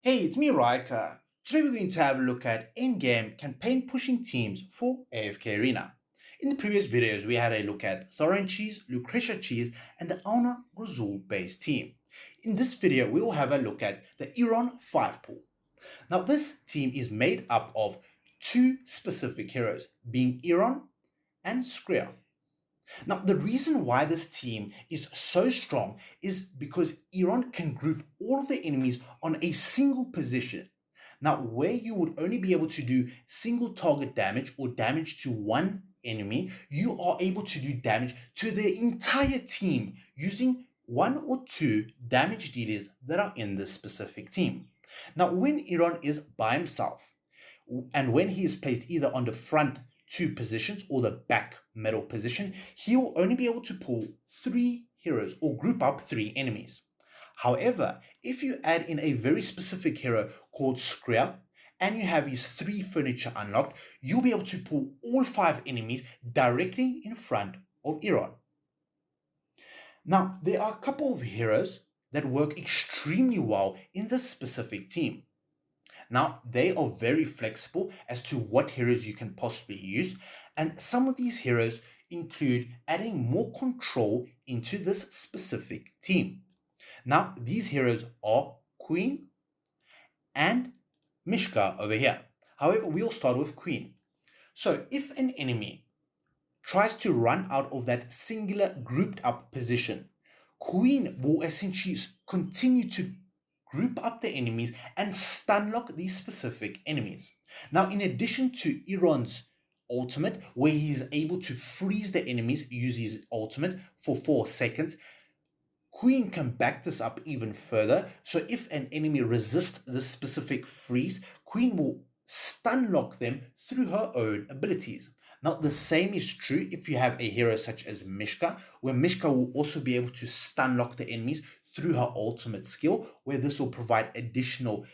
Hey, it's me, Riker. Today we're going to have a look at in-game campaign pushing teams for AFK Arena. In the previous videos, we had a look at Thoran Cheese, Lucretia Cheese, and the Auna Grazul based team. In this video, we will have a look at the Eironn 5 pool. Now, this team is made up of two specific heroes, being Eironn and Skriath. Now, the reason why this team is so strong is because Eironn can group all of their enemies on a single position. Now, where you would only be able to do single target damage or damage to one enemy, you are able to do damage to the entire team using one or two damage dealers that are in this specific team. Now, when Eironn is by himself, and when he is placed either on the front two positions or the back middle position, he will only be able to pull three heroes or group up three enemies. However, if you add in a very specific hero called Skriath and you have his three furniture unlocked, you'll be able to pull all five enemies directly in front of Eironn. Now, there are a couple of heroes that work extremely well in this specific team. Now, they are very flexible as to what heroes you can possibly use, and some of these heroes include adding more control into this specific team. Now, these heroes are Queen and Mishka over here. However, we'll start with Queen. So, if an enemy tries to run out of that singular grouped up position, Queen will essentially continue to group up the enemies and stun lock these specific enemies. Now, in addition to Eironn's ultimate, where he's able to freeze the enemies, use his ultimate for 4 seconds, Queen can back this up even further. So if an enemy resists this specific freeze, Queen will stun lock them through her own abilities. Now, the same is true if you have a hero such as Mishka, where Mishka will also be able to stun lock the enemies through her ultimate skill, where this will provide additional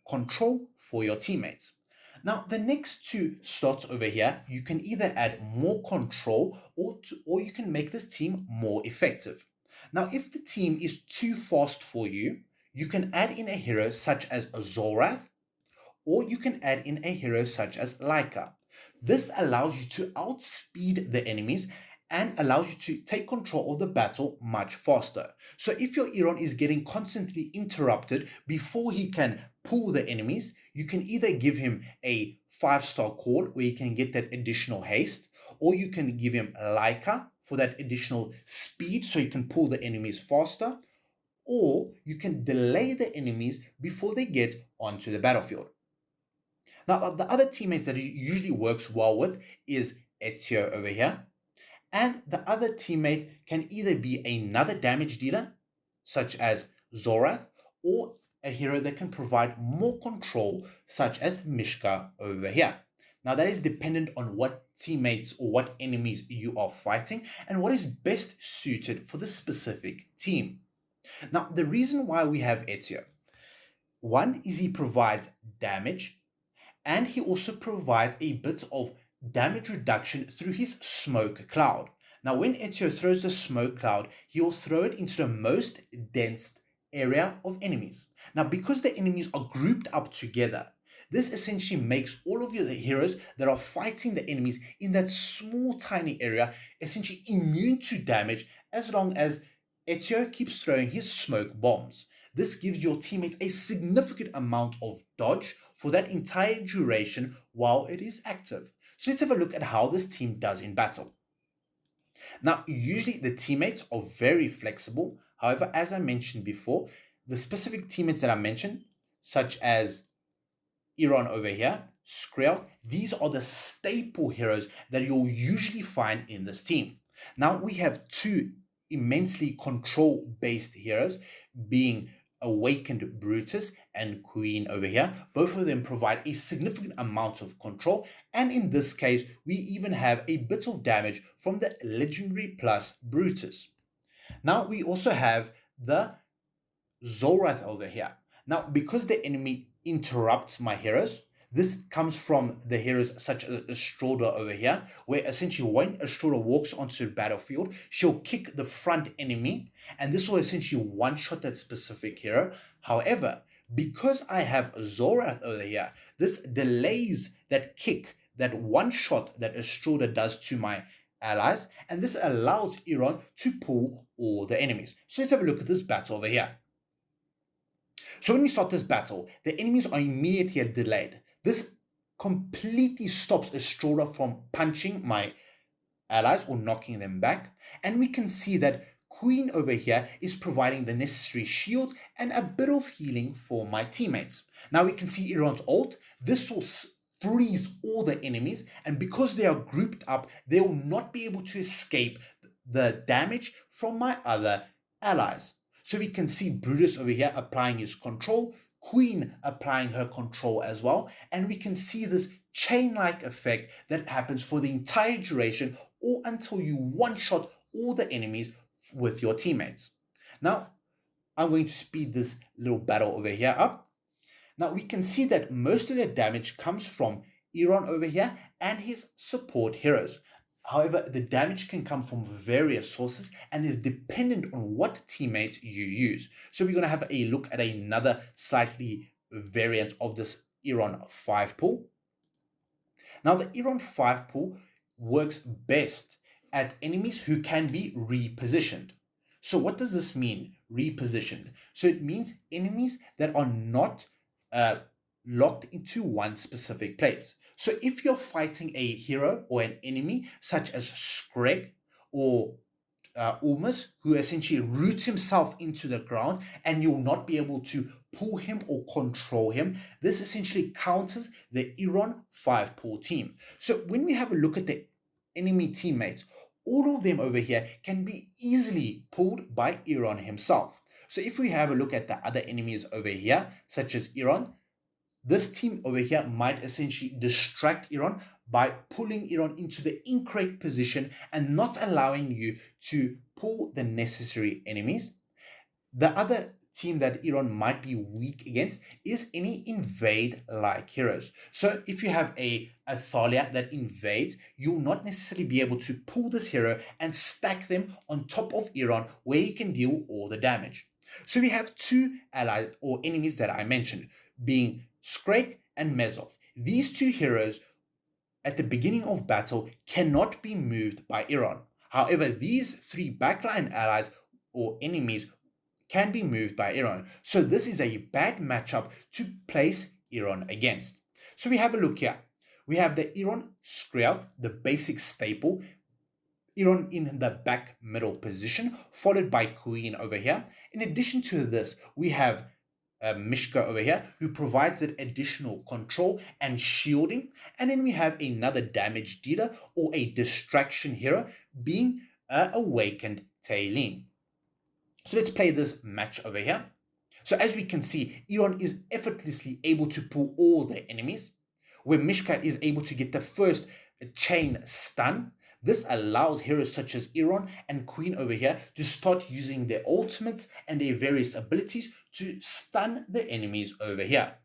control for your teammates. Now, the next two slots over here, you can either add more control or you can make this team more effective. Now, if the team is too fast for you, you can add in a hero such as Zorath, or you can add in a hero such as Leica. This allows you to outspeed the enemies and allows you to take control of the battle much faster. So if your Eironn is getting constantly interrupted before he can pull the enemies, you can either give him a 5-star call where you can get that additional haste, or you can give him Leica for that additional speed so you can pull the enemies faster, or you can delay the enemies before they get onto the battlefield. Now, the other teammates that he usually works well with is Ezio over here. And the other teammate can either be another damage dealer, such as Zorath, or a hero that can provide more control, such as Mishka over here. Now, that is dependent on what teammates or what enemies you are fighting and what is best suited for the specific team. Now, the reason why we have Ezio, one is he provides damage, and he also provides a bit of damage reduction through his smoke cloud. Now, when Ezio throws the smoke cloud, he'll throw it into the most dense area of enemies. Now, because the enemies are grouped up together, this essentially makes all of your heroes that are fighting the enemies in that small, tiny area essentially immune to damage as long as Ezio keeps throwing his smoke bombs. This gives your teammates a significant amount of dodge for that entire duration while it is active. So let's have a look at how this team does in battle. Now, usually the teammates are very flexible. However, as I mentioned before, the specific teammates that I mentioned, such as Eironn over here, Skriath, these are the staple heroes that you'll usually find in this team. Now, we have two immensely control-based heroes, being Awakened Brutus and Queen over here. Both of them provide a significant amount of control, and in this case, we even have a bit of damage from the Legendary Plus Brutus. Now, we also have the Zorath over here. Now, because the enemy interrupts my heroes, this comes from the heroes such as Astroda over here, where essentially when Astroda walks onto the battlefield, she'll kick the front enemy, and this will essentially one-shot that specific hero. However, because I have Zorath over here, this delays that kick, that one shot that Astroda does to my allies, and this allows Eironn to pull all the enemies. So let's have a look at this battle over here. So when we start this battle, the enemies are immediately delayed. This completely stops Astroda from punching my allies or knocking them back, and we can see that Queen over here is providing the necessary shield and a bit of healing for my teammates. Now we can see Eironn's ult. This will freeze all the enemies, and because they are grouped up, they will not be able to escape the damage from my other allies. So we can see Brutus over here applying his control, Queen applying her control as well, and we can see this chain-like effect that happens for the entire duration or until you one-shot all the enemies with your teammates. Now, I'm going to speed this little battle over here up. Now, we can see that most of the damage comes from Eironn over here and his support heroes. However, the damage can come from various sources and is dependent on what teammates you use. So we're going to have a look at another slightly variant of this Eironn 5 pull. Now, the Eironn 5 pull works best at enemies who can be repositioned. So what does this mean, repositioned? So it means enemies that are not locked into one specific place. So if you're fighting a hero or an enemy such as Skriath or Ulmus, who essentially roots himself into the ground and you'll not be able to pull him or control him, this essentially counters the Eironn 5 pull team. So when we have a look at the enemy teammates, all of them over here can be easily pulled by Eironn himself. So if we have a look at the other enemies over here, such as Eironn, this team over here might essentially distract Eironn by pulling Eironn into the incorrect position and not allowing you to pull the necessary enemies. The other team that Eironn might be weak against is any invade-like heroes. So if you have a Thalia that invades, you'll not necessarily be able to pull this hero and stack them on top of Eironn where he can deal all the damage. So we have two allies or enemies that I mentioned, being Skriath and Mezov. These two heroes at the beginning of battle cannot be moved by Eironn. However, these three backline allies or enemies can be moved by Eironn. So this is a bad matchup to place Eironn against. So we have a look here. We have the Eironn Skriath, the basic staple. Eironn in the back middle position, followed by Queen over here. In addition to this, we have Mishka over here, who provides that additional control and shielding. And then we have another damage dealer or a distraction hero, being Awakened Talene. So let's play this match over here. So as we can see, Eironn is effortlessly able to pull all the enemies, where Mishka is able to get the first chain stun. This allows heroes such as Eironn and Queen over here to start using their ultimates and their various abilities to stun the enemies over here.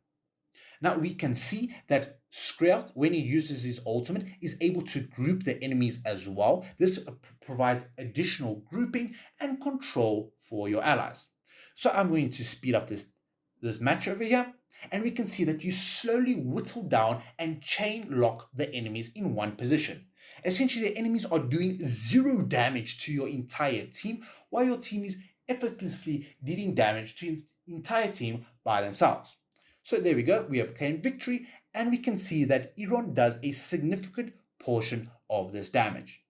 Now we can see that Skriath, when he uses his ultimate, is able to group the enemies as well. This provides additional grouping and control for your allies. So I'm going to speed up this match over here, and we can see that you slowly whittle down and chain lock the enemies in one position. Essentially, the enemies are doing 0 damage to your entire team, while your team is effortlessly dealing damage to the entire team by themselves. So there we go, we have claimed victory, and we can see that Eironn does a significant portion of this damage.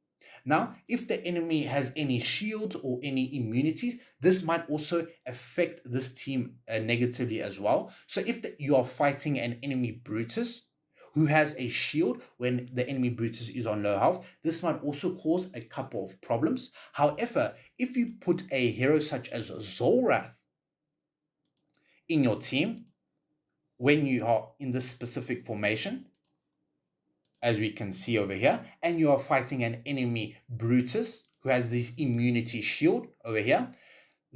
Now, if the enemy has any shields or any immunities, this might also affect this team negatively as well. So if you are fighting an enemy Brutus who has a shield when the enemy Brutus is on low health, this might also cause a couple of problems. However, if you put a hero such as Zorath in your team, when you are in this specific formation, as we can see over here, and you are fighting an enemy Brutus who has this immunity shield over here,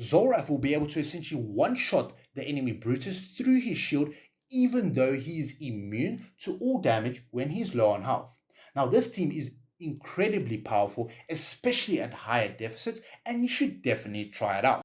Zorath will be able to essentially one-shot the enemy Brutus through his shield, even though he is immune to all damage when he's low on health. Now, this team is incredibly powerful, especially at higher deficits, and you should definitely try it out.